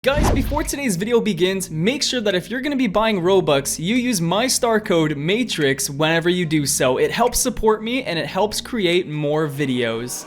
Guys, before today's video begins, make sure that if you're going to be buying Robux, you use my star code MATRIX whenever you do so. It helps support me and it helps create more videos.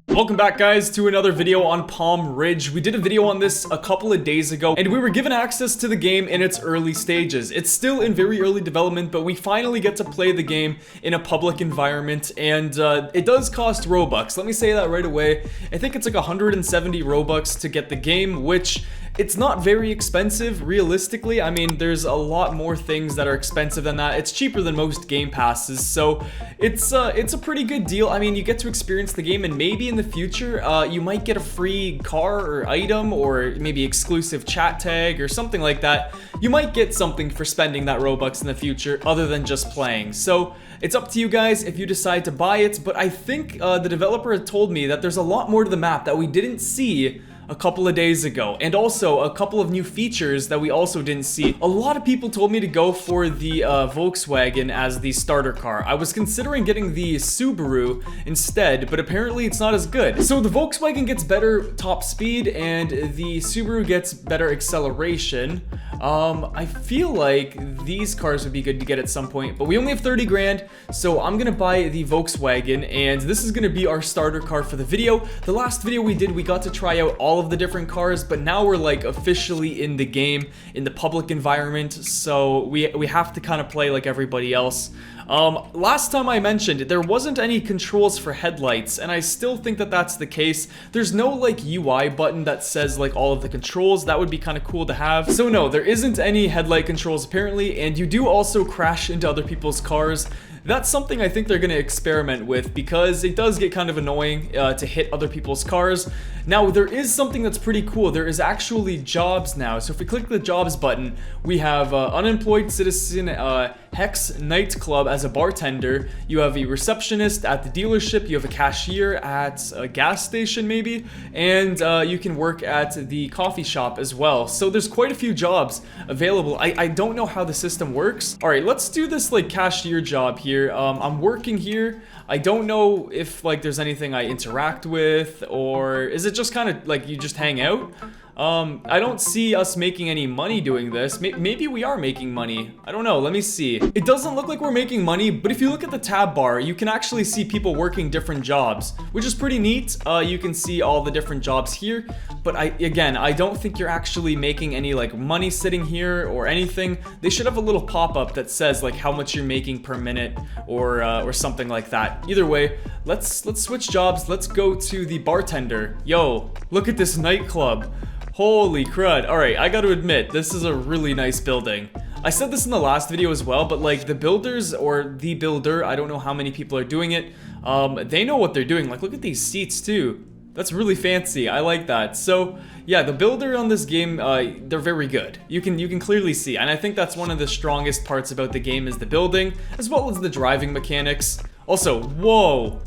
Welcome back, guys, to another video on Palm Ridge. We did a video on this a couple of days ago, and we were given access to the game in its early stages. It's still in very early development, but we finally get to play the game in a public environment, and it does cost Robux. Let me say that right away. I think it's like 170 Robux to get the game, which it's not very expensive, realistically. I mean, there's a lot more things that are expensive than that. It's cheaper than most game passes, so it's a pretty good deal. I mean, you get to experience the game, and maybe in the future, you might get a free car or item, or maybe exclusive chat tag or something like that. You might get something for spending that Robux in the future, other than just playing. So it's up to you guys if you decide to buy it, but I think the developer had told me that there's a lot more to the map that we didn't see a couple of days ago, and also a couple of new features that we also didn't see. A lot of people told me to go for the Volkswagen as the starter car. I was considering getting the Subaru instead, but apparently it's not as good. So the Volkswagen gets better top speed and the Subaru gets better acceleration. I feel like these cars would be good to get at some point, but we only have 30 grand, so I'm gonna buy the Volkswagen, and this is gonna be our starter car for the video. The last video we did, we got to try out all of the different cars, but now we're like officially in the game, in the public environment, so we have to kind of play like everybody else. Last time I mentioned, there wasn't any controls for headlights, and I still think that that's the case. There's no like UI button that says like all of the controls. That would be kind of cool to have. So no, there isn't any headlight controls apparently, and you do also crash into other people's cars. That's something I think they're going to experiment with, because it does get kind of annoying to hit other people's cars. Now, there is something that's pretty cool. There is actually jobs now. So if we click the jobs button, we have unemployed citizen Hex Nightclub as a bartender. You have a receptionist at the dealership. You have a cashier at a gas station maybe. And you can work at the coffee shop as well. So there's quite a few jobs available. I don't know how the system works. All right, let's do this like cashier job here. I'm working here. I don't know if like there's anything I interact with, or is it just kind of like you just hang out? I don't see us making any money doing this. Maybe we are making money. I don't know. Let me see. It doesn't look like we're making money, but if you look at the tab bar, you can actually see people working different jobs, which is pretty neat. You can see all the different jobs here, but again, I don't think you're actually making any like money sitting here or anything. They should have a little pop-up that says like how much you're making per minute or something like that. Either way, let's switch jobs. Let's go to the bartender. Yo, look at this nightclub. Holy crud. Alright, I gotta admit, this is a really nice building. I said this in the last video as well, but like the builders, or the builder, I don't know how many people are doing it, they know what they're doing. Like, look at these seats too. That's really fancy. I like that. So yeah, the builder on this game, they're very good. You can clearly see, and I think that's one of the strongest parts about the game is the building, as well as the driving mechanics. Also, whoa.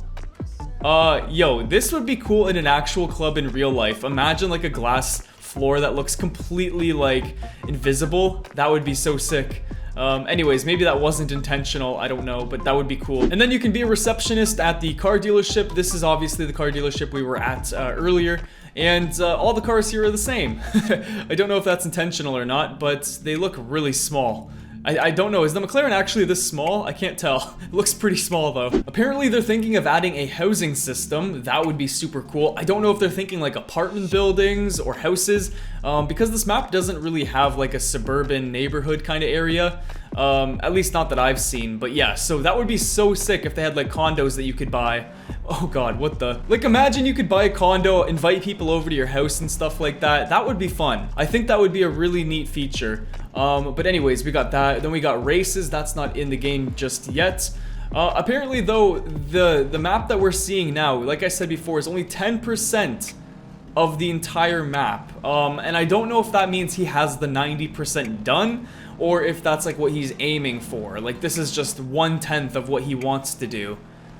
Yo, this would be cool in an actual club in real life. Imagine like a glass floor that looks completely like invisible. That would be so sick. Anyways, maybe that wasn't intentional, I don't know, but that would be cool. And then you can be a receptionist at the car dealership. This is obviously the car dealership we were at earlier, and all the cars here are the same. I don't know if that's intentional or not, but they look really small. I don't know, is the McLaren actually this small? I can't tell. It looks pretty small though. Apparently they're thinking of adding a housing system. That would be super cool. I don't know if they're thinking like apartment buildings or houses, because this map doesn't really have like a suburban neighborhood kind of area. At least not that I've seen, but yeah, so that would be so sick if they had like condos that you could buy. Oh god, what the? Like, imagine you could buy a condo, invite people over to your house and stuff like that. That would be fun. I think that would be a really neat feature. But anyways, we got that. Then we got races. That's not in the game just yet. Apparently though, the map that we're seeing now, like I said before, is only 10% of the entire map. And I don't know if that means he has the 90% done, or if that's like what he's aiming for. Like, this is just 1/10 of what he wants to do.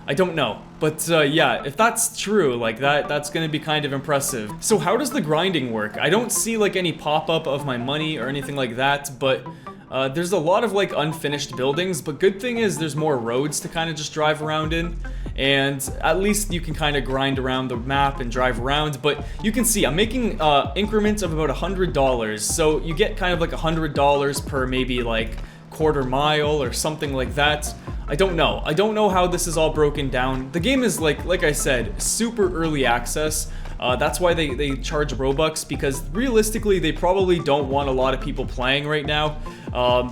I don't know. But yeah, if that's true, like that's gonna be kind of impressive. So how does the grinding work? I don't see like any pop-up of my money or anything like that, but there's a lot of like unfinished buildings, but good thing is there's more roads to kind of just drive around in. And at least you can kind of grind around the map and drive around. But you can see I'm making increments of about $100. So you get kind of like $100 per maybe like quarter mile or something like that. I don't know. I don't know how this is all broken down. The game is like I said, super early access. That's why they charge Robux, because realistically they probably don't want a lot of people playing right now.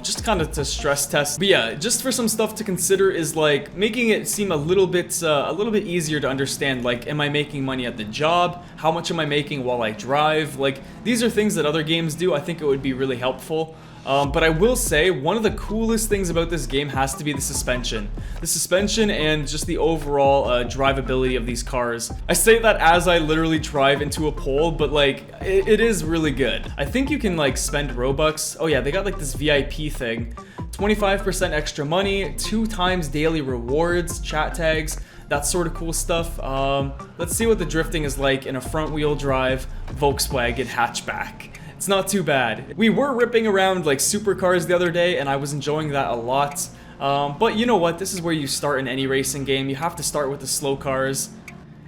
Just kind of to stress test. But yeah, just for some stuff to consider is like making it seem a little bit easier to understand. Like, am I making money at the job? How much am I making while I drive? Like, these are things that other games do. I think it would be really helpful. But I will say, one of the coolest things about this game has to be the suspension. The suspension and just the overall drivability of these cars. I say that as I literally drive into a pole, but like, it is really good. I think you can like spend Robux. Oh yeah, they got like this VIP thing. 25% extra money, 2 times daily rewards, chat tags, that sort of cool stuff. Let's see what the drifting is like in a front-wheel drive Volkswagen hatchback. It's not too bad. We were ripping around like supercars the other day, and I was enjoying that a lot. But you know what? This is where you start in any racing game. You have to start with the slow cars.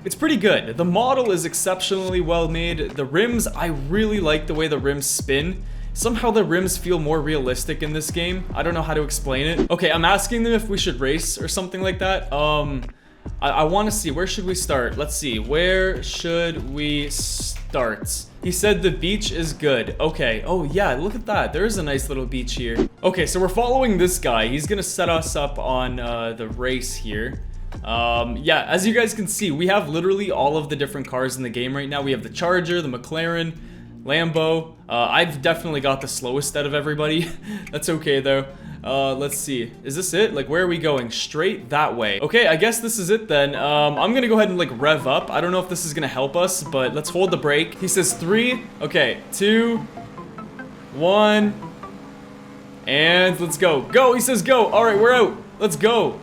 It's pretty good. The model is exceptionally well made. The rims, I really like the way the rims spin. Somehow the rims feel more realistic in this game. I don't know how to explain it. Okay, I'm asking them if we should race or something like that. I want to see, where should we start? Let's see, where should we start? He said the beach is good. Okay, oh yeah, look at that. There is a nice little beach here. Okay, so we're following this guy. He's gonna set us up on the race here. Yeah, as you guys can see, we have literally all of the different cars in the game right now. We have the Charger, the McLaren, Lambo. I've definitely got the slowest out of everybody. That's okay though. Let's see. Is this it? Like, where are we going? Straight that way. Okay, I guess this is it then. I'm gonna go ahead and like rev up. I don't know if this is gonna help us, but let's hold the brake. He says 3. Okay, 2, 1, and let's go. Go, he says go. All right, we're out. Let's go.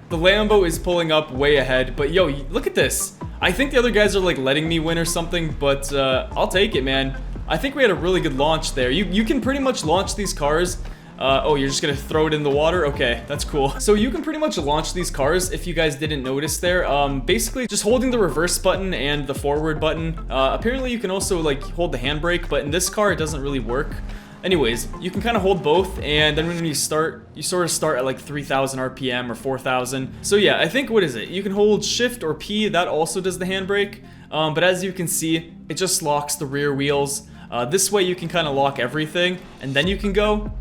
The Lambo is pulling up way ahead, but yo, look at this. I think the other guys are like letting me win or something, but I'll take it, man. I think we had a really good launch there. You can pretty much launch these cars. Oh, you're just gonna throw it in the water? Okay, that's cool. So you can pretty much launch these cars, if you guys didn't notice there. Basically just holding the reverse button and the forward button. Apparently you can also like hold the handbrake, but in this car it doesn't really work. Anyways, you can kind of hold both, and then when you start, you sort of start at like 3,000 RPM or 4,000. So yeah, I think, what is it? You can hold Shift or P, that also does the handbrake. But as you can see, it just locks the rear wheels. This way you can kind of lock everything, and then you can go.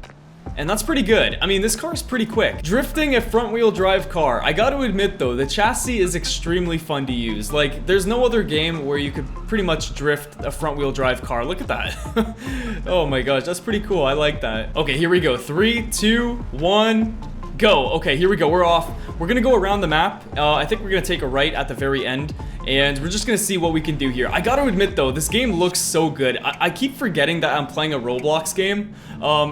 And that's pretty good. I mean, this car is pretty quick. Drifting a front-wheel drive car. I gotta admit though, the chassis is extremely fun to use. Like, there's no other game where you could pretty much drift a front-wheel drive car. Look at that. Oh my gosh, that's pretty cool. I like that. Okay, here we go. 3, 2, 1, go. Okay, here we go. We're off. We're gonna go around the map. I think we're gonna take a right at the very end, and we're just gonna see what we can do here. I gotta admit though, this game looks so good. I keep forgetting that I'm playing a Roblox game.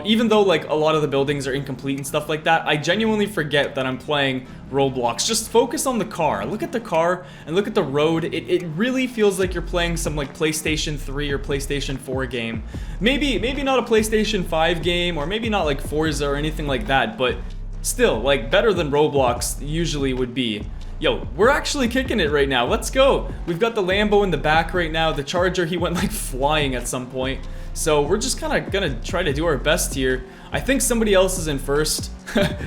Even though like a lot of the buildings are incomplete and stuff like that, I genuinely forget that I'm playing Roblox. Just focus on the car. Look at the car and look at the road. It really feels like you're playing some like PlayStation 3 or PlayStation 4 game. Maybe not a PlayStation 5 game, or maybe not like Forza or anything like that, but still, like, better than Roblox usually would be. Yo, we're actually kicking it right now. Let's go. We've got the Lambo in the back right now. The Charger, he went like flying at some point. So we're just kind of gonna try to do our best here. I think somebody else is in first.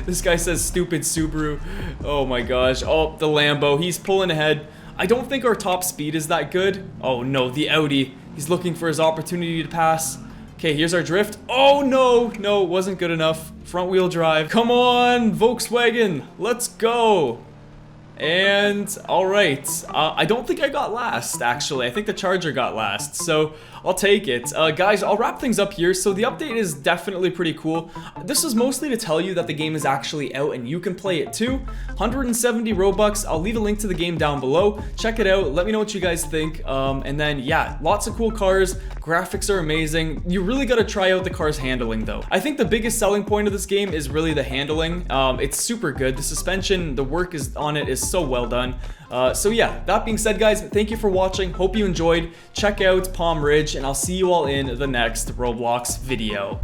This guy says stupid Subaru. Oh my gosh. Oh, the Lambo, he's pulling ahead. I don't think our top speed is that good. Oh no, the Audi. He's looking for his opportunity to pass. Okay, here's our drift. Oh no, no, it wasn't good enough. Front wheel drive. Come on, Volkswagen, let's go. And all right, I don't think I got last, actually. I think the Charger got last. So I'll take it. Guys, I'll wrap things up here. So the update is definitely pretty cool. This is mostly to tell you that the game is actually out and you can play it too. 170 Robux. I'll leave a link to the game down below. Check it out. Let me know what you guys think. And then, yeah, lots of cool cars. Graphics are amazing. You really gotta try out the car's handling though. I think the biggest selling point of this game is really the handling. It's super good. The suspension, the work is on it is so well done. So yeah, that being said, guys, thank you for watching. Hope you enjoyed. Check out Palm Ridge, and I'll see you all in the next Roblox video.